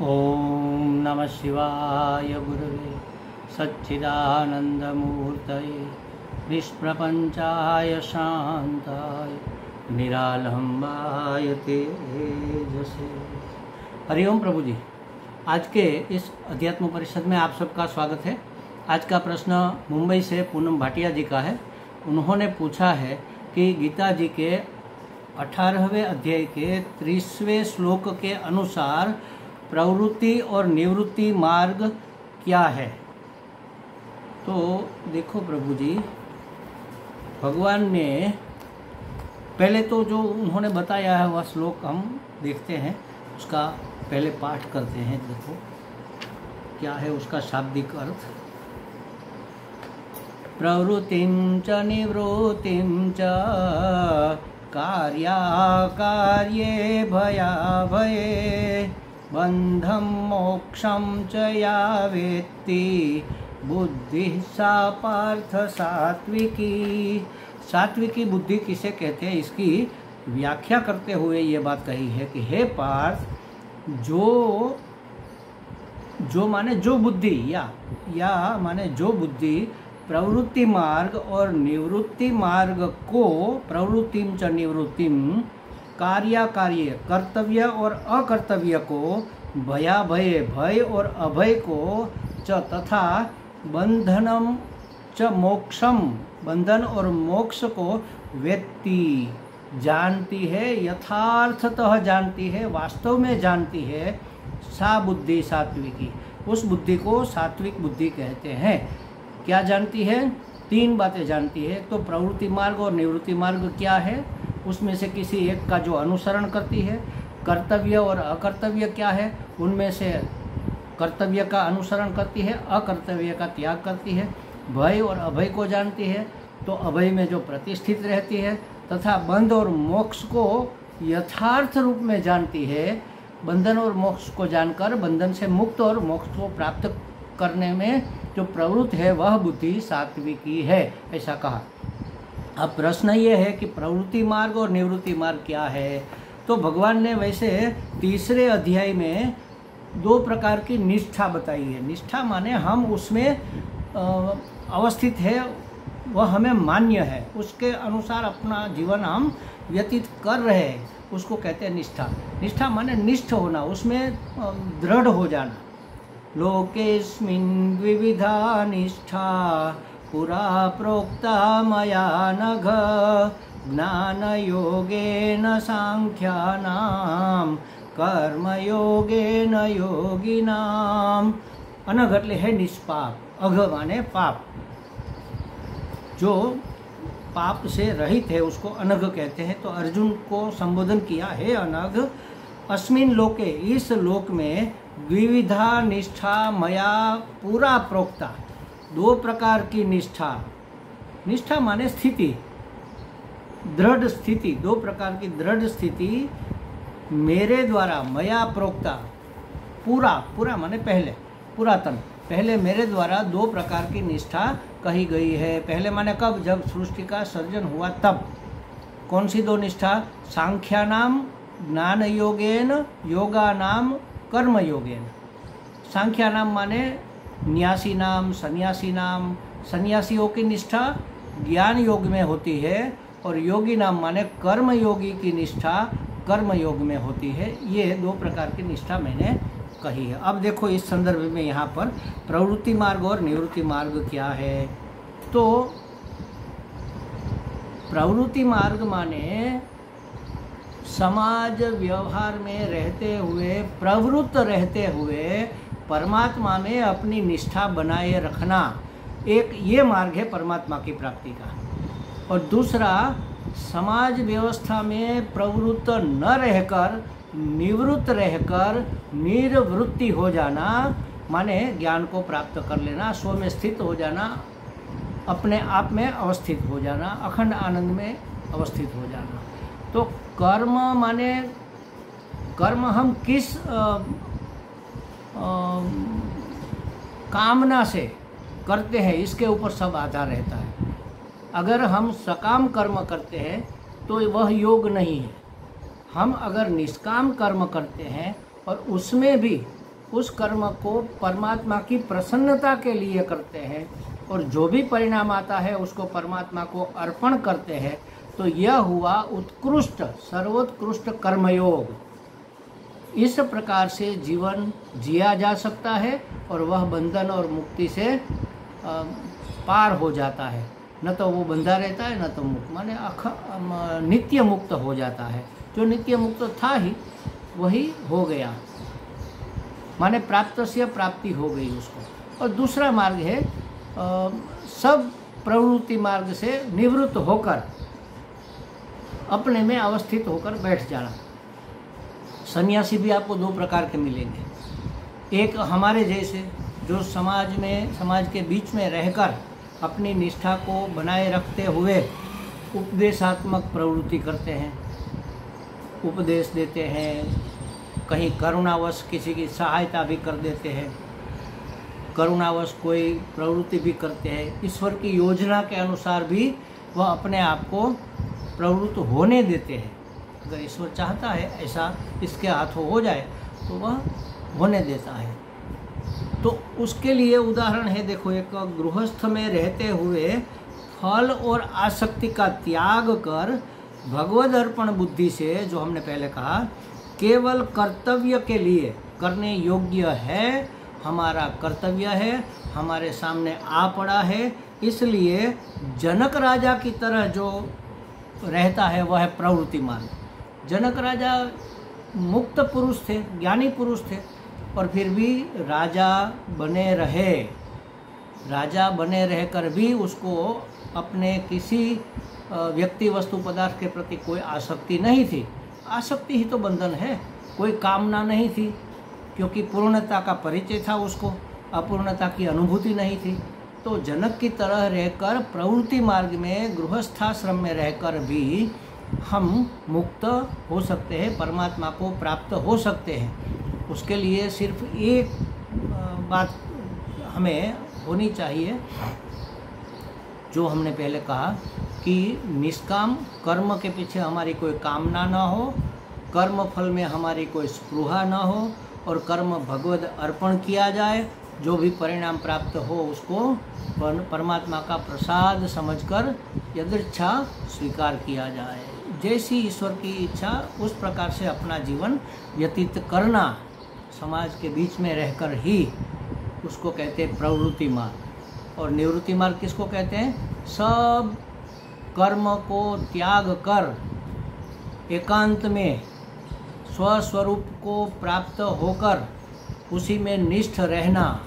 ओम नमः शिवाय गुरुवे सच्चिदानंदमूर्तये विश्वप्रपंचाय शांताय निरालंबाय तेजसे। हरिओम प्रभु जी। आज के इस अध्यात्म परिषद में आप सबका स्वागत है। आज का प्रश्न मुंबई से पूनम भाटिया जी का है। उन्होंने पूछा है कि गीता जी के 18वें अध्याय के 30वें श्लोक के अनुसार प्रवृत्ति और निवृत्ति मार्ग क्या है। तो देखो प्रभु जी, भगवान ने पहले तो जो उन्होंने बताया है वह श्लोक हम देखते हैं, उसका पहले पाठ करते हैं। देखो क्या है उसका शाब्दिक अर्थ। प्रवृत्तिं च निवृत्तिं च कार्याकार्ये भयाभये बंधं मोक्षं च या वेत्ति बुद्धि सा पार्थ सात्विकी। सात्विकी बुद्धि किसे कहते हैं, इसकी व्याख्या करते हुए ये बात कही है कि हे पार्थ, जो माने जो बुद्धि या माने जो बुद्धि प्रवृत्ति मार्ग और निवृत्ति मार्ग को, प्रवृत्तिम च निवृत्तिम, कार्य कर्तव्य और अकर्तव्य को, भयाभय भय और अभय को, च तथा बंधनम च मोक्षम, बंधन और मोक्ष को वेत्ति जानती है, यथार्थतः जानती है, वास्तव में जानती है। सा बुद्धि सात्विकी, उस बुद्धि को सात्विक बुद्धि कहते हैं। क्या जानती है? तीन बातें जानती है। तो प्रवृत्ति मार्ग और निवृत्ति मार्ग क्या है, उसमें से किसी एक का जो अनुसरण करती है। कर्तव्य और अकर्तव्य क्या है, उनमें से कर्तव्य का अनुसरण करती है, अकर्तव्य का त्याग करती है। भय और अभय को जानती है, तो अभय में जो प्रतिष्ठित रहती है, तथा बंध और मोक्ष को यथार्थ रूप में जानती है। बंधन और मोक्ष को जानकर बंधन से मुक्त और मोक्ष को प्राप्त करने में जो प्रवृत्त है वह बुद्धि सात्विकी है, ऐसा कहा। अब प्रश्न ये है कि प्रवृत्ति मार्ग और निवृत्ति मार्ग क्या है। तो भगवान ने वैसे तीसरे अध्याय में दो प्रकार की निष्ठा बताई है। निष्ठा माने हम उसमें अवस्थित है, वह हमें मान्य है, उसके अनुसार अपना जीवन हम व्यतीत कर रहे हैं, उसको कहते हैं निष्ठा। निष्ठा माने निष्ठ होना, उसमें दृढ़ हो जाना। लोकेस्मिन् द्विविधा निष्ठा पुरा प्रोक्ता मया नघ ज्ञानयोगेन सांख्यानाम कर्मयोगेन योगिनाम। अनघ એટલે है निष्पाप, अघ माने पाप, जो पाप से रहित है उसको अनघ कहते हैं। तो अर्जुन को संबोधन किया, हे अनघ, अस्मिन् लोके, इस लोक में, द्विविधा निष्ठा मया पूरा प्रोक्ता, दो प्रकार की निष्ठा। निष्ठा माने स्थिति, दृढ़ स्थिति, दो प्रकार की दृढ़ स्थिति मेरे द्वारा, मया प्रोक्ता, पूरा माने पहले, पुरातन, पहले मेरे द्वारा दो प्रकार की निष्ठा कही गई है। पहले माने कब, जब सृष्टि का सर्जन हुआ तब। कौन सी दो निष्ठा? सांख्यानाम ज्ञान योगेन, योगानाम कर्म योगेन। सांख्यानाम माने न्यासी नाम, सन्यासी नाम, सन्यासियों की निष्ठा ज्ञान योग में होती है, और योगी नाम माने कर्म योगी की निष्ठा कर्म योग में होती है। ये दो प्रकार की निष्ठा मैंने कही है। अब देखो इस संदर्भ में यहाँ पर प्रवृत्ति मार्ग और निवृत्ति मार्ग क्या है। तो प्रवृत्ति मार्ग माने समाज व्यवहार में रहते हुए, प्रवृत्त रहते हुए परमात्मा में अपनी निष्ठा बनाए रखना, एक ये मार्ग है परमात्मा की प्राप्ति का। और दूसरा, समाज व्यवस्था में प्रवृत्त न रहकर, निवृत्त रहकर निर्वृत्ति हो जाना, माने ज्ञान को प्राप्त कर लेना, स्व में स्थित हो जाना, अपने आप में अवस्थित हो जाना, अखंड आनंद में अवस्थित हो जाना। तो कर्म माने, कर्म हम किस कामना से करते हैं, इसके ऊपर सब आधार रहता है। अगर हम सकाम कर्म करते हैं तो वह योग नहीं है। हम अगर निष्काम कर्म करते हैं और उसमें भी उस कर्म को परमात्मा की प्रसन्नता के लिए करते हैं और जो भी परिणाम आता है उसको परमात्मा को अर्पण करते हैं, तो यह हुआ उत्कृष्ट सर्वोत्कृष्ट कर्मयोग। इस प्रकार से जीवन जिया जा सकता है और वह बंधन और मुक्ति से पार हो जाता है। न तो वो बंधा रहता है, न तो मुक्त, माने नित्य मुक्त हो जाता है। जो नित्य मुक्त था ही वही हो गया, माने प्राप्त से प्राप्ति हो गई उसको। और दूसरा मार्ग है सब प्रवृत्ति मार्ग से निवृत्त होकर अपने में अवस्थित होकर बैठ जाना। सन्यासी भी आपको दो प्रकार के मिलेंगे। एक हमारे जैसे जो समाज के बीच में रहकर अपनी निष्ठा को बनाए रखते हुए उपदेशात्मक प्रवृत्ति करते हैं, उपदेश देते हैं, कहीं करुणावश किसी की सहायता भी कर देते हैं, करुणावश कोई प्रवृत्ति भी करते हैं, ईश्वर की योजना के अनुसार भी वह अपने आप को प्रवृत्त होने देते हैं। अगर ईश्वर चाहता है ऐसा इसके हाथों हो जाए तो वह होने देता है। तो उसके लिए उदाहरण है, देखो, एक गृहस्थ में रहते हुए फल और आसक्ति का त्याग कर भगवद अर्पण बुद्धि से, जो हमने पहले कहा, केवल कर्तव्य के लिए करने योग्य है, हमारा कर्तव्य है, हमारे सामने आ पड़ा है, इसलिए जनक राजा की तरह जो रहता है वह है प्रवृत्ति मार्ग। जनक राजा मुक्त पुरुष थे, ज्ञानी पुरुष थे, और फिर भी राजा बने रहकर भी उसको अपने किसी व्यक्ति वस्तु पदार्थ के प्रति कोई आसक्ति नहीं थी। आसक्ति ही तो बंधन है, कोई कामना नहीं थी, क्योंकि पूर्णता का परिचय था उसको, अपूर्णता की अनुभूति नहीं थी। तो जनक की तरह रहकर प्रवृत्ति मार्ग में गृहस्थाश्रम में रहकर भी हम मुक्त हो सकते हैं, परमात्मा को प्राप्त हो सकते हैं। उसके लिए सिर्फ एक बात हमें होनी चाहिए, जो हमने पहले कहा कि निष्काम कर्म के पीछे हमारी कोई कामना ना हो, कर्म फल में हमारी कोई स्पृहा ना हो, और कर्म भगवद अर्पण किया जाए। जो भी परिणाम प्राप्त हो उसको परमात्मा का प्रसाद समझकर यदृच्छा स्वीकार किया जाए। जैसी ईश्वर की इच्छा उस प्रकार से अपना जीवन व्यतीत करना, समाज के बीच में रहकर ही, उसको कहते हैं प्रवृत्ति मार्ग। और निवृत्ति मार्ग किसको कहते हैं? सब कर्म को त्याग कर एकांत में स्वस्वरूप को प्राप्त होकर उसी में निष्ठ रहना,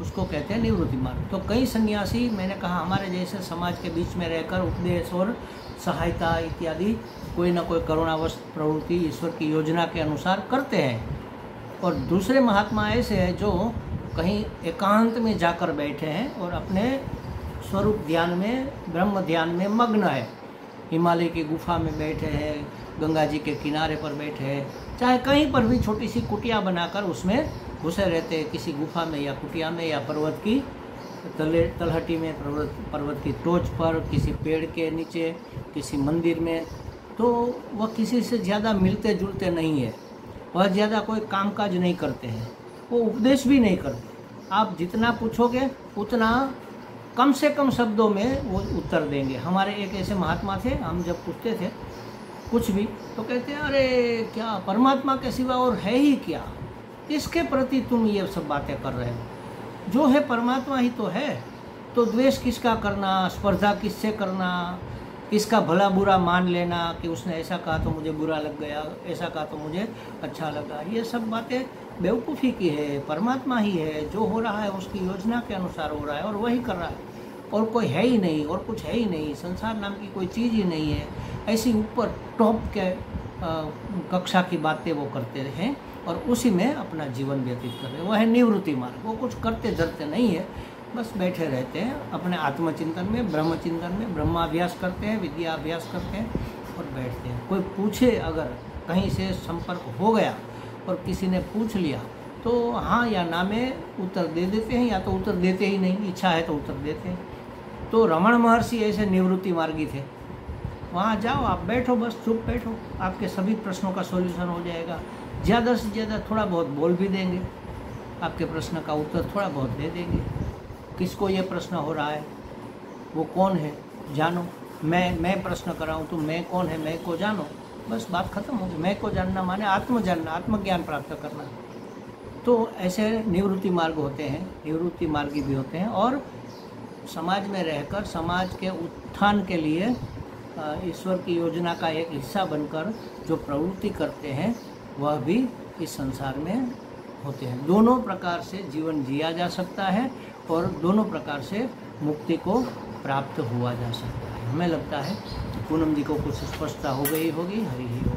उसको कहते हैं निवृत्ति मार्ग। तो कई सन्यासी, मैंने कहा, हमारे जैसे समाज के बीच में रहकर उपदेश और सहायता इत्यादि कोई ना कोई करुणावश प्रवृत्ति ईश्वर की योजना के अनुसार करते हैं। और दूसरे महात्मा ऐसे हैं जो कहीं एकांत में जाकर बैठे हैं और अपने स्वरूप ध्यान में, ब्रह्म ध्यान में मग्न है। हिमालय की गुफा में बैठे हैं, गंगा जी के किनारे पर बैठे हैं, चाहे कहीं पर भी छोटी सी कुटिया बनाकर उसमें घुसे रहते हैं, किसी गुफा में या कुटिया में या पर्वत की तलहटी में, पर्वत की टोच पर, किसी पेड़ के नीचे, किसी मंदिर में। तो वह किसी से ज़्यादा मिलते जुलते नहीं है, वह ज़्यादा कोई कामकाज नहीं करते हैं, वो उपदेश भी नहीं करते। आप जितना पूछोगे उतना कम से कम शब्दों में वो उत्तर देंगे। हमारे एक ऐसे महात्मा थे, हम जब पूछते थे कुछ भी तो कहते हैं, अरे क्या परमात्मा के सिवा और है ही क्या, किसके प्रति तुम ये सब बातें कर रहे हो? जो है परमात्मा ही तो है, तो द्वेष किसका करना, स्पर्धा किससे करना, किसका भला बुरा मान लेना कि उसने ऐसा कहा तो मुझे बुरा लग गया, ऐसा कहा तो मुझे अच्छा लगा, ये सब बातें बेवकूफ़ी की है। परमात्मा ही है, जो हो रहा है उसकी योजना के अनुसार हो रहा है और वही कर रहा है, और कोई है ही नहीं, और कुछ है ही नहीं, संसार नाम की कोई चीज़ ही नहीं है। ऐसी ऊपर टॉप के कक्षा की बातें वो करते हैं और उसी में अपना जीवन व्यतीत कर रहे हैं। वह है निवृत्ति मार्ग। वो कुछ करते धरते नहीं है, बस बैठे रहते हैं अपने आत्मचिंतन में, ब्रह्म चिंतन में, ब्रह्माभ्यास करते हैं, विद्या अभ्यास करते हैं और बैठते हैं। कोई पूछे, अगर कहीं से संपर्क हो गया और किसी ने पूछ लिया तो हाँ या ना में उत्तर दे देते हैं, या तो उत्तर देते ही नहीं, इच्छा है तो उत्तर देते हैं। तो रमण महर्षि ऐसे निवृत्ति मार्गी थे। वहाँ जाओ, आप बैठो, बस चुप बैठो, आपके सभी प्रश्नों का सॉल्यूशन हो जाएगा। ज़्यादा से ज़्यादा थोड़ा बहुत बोल भी देंगे, आपके प्रश्न का उत्तर थोड़ा बहुत दे देंगे। किसको ये प्रश्न हो रहा है, वो कौन है जानो। मैं प्रश्न कर रहा हूँ तो मैं कौन है, मैं को जानो, बस बात खत्म हो गई। मैं को जानना माने आत्म जानना, आत्मज्ञान प्राप्त करना। तो ऐसे निवृत्ति मार्ग होते हैं, निवृत्ति मार्गी भी होते हैं, और समाज में रहकर समाज के उत्थान के लिए ईश्वर की योजना का एक हिस्सा बनकर जो प्रवृत्ति करते हैं वह भी इस संसार में होते हैं। दोनों प्रकार से जीवन जिया जा सकता है और दोनों प्रकार से मुक्ति को प्राप्त हुआ जा सकता है। हमें लगता है पूनम जी को कुछ स्पष्टता हो गई होगी। हरि ही हो।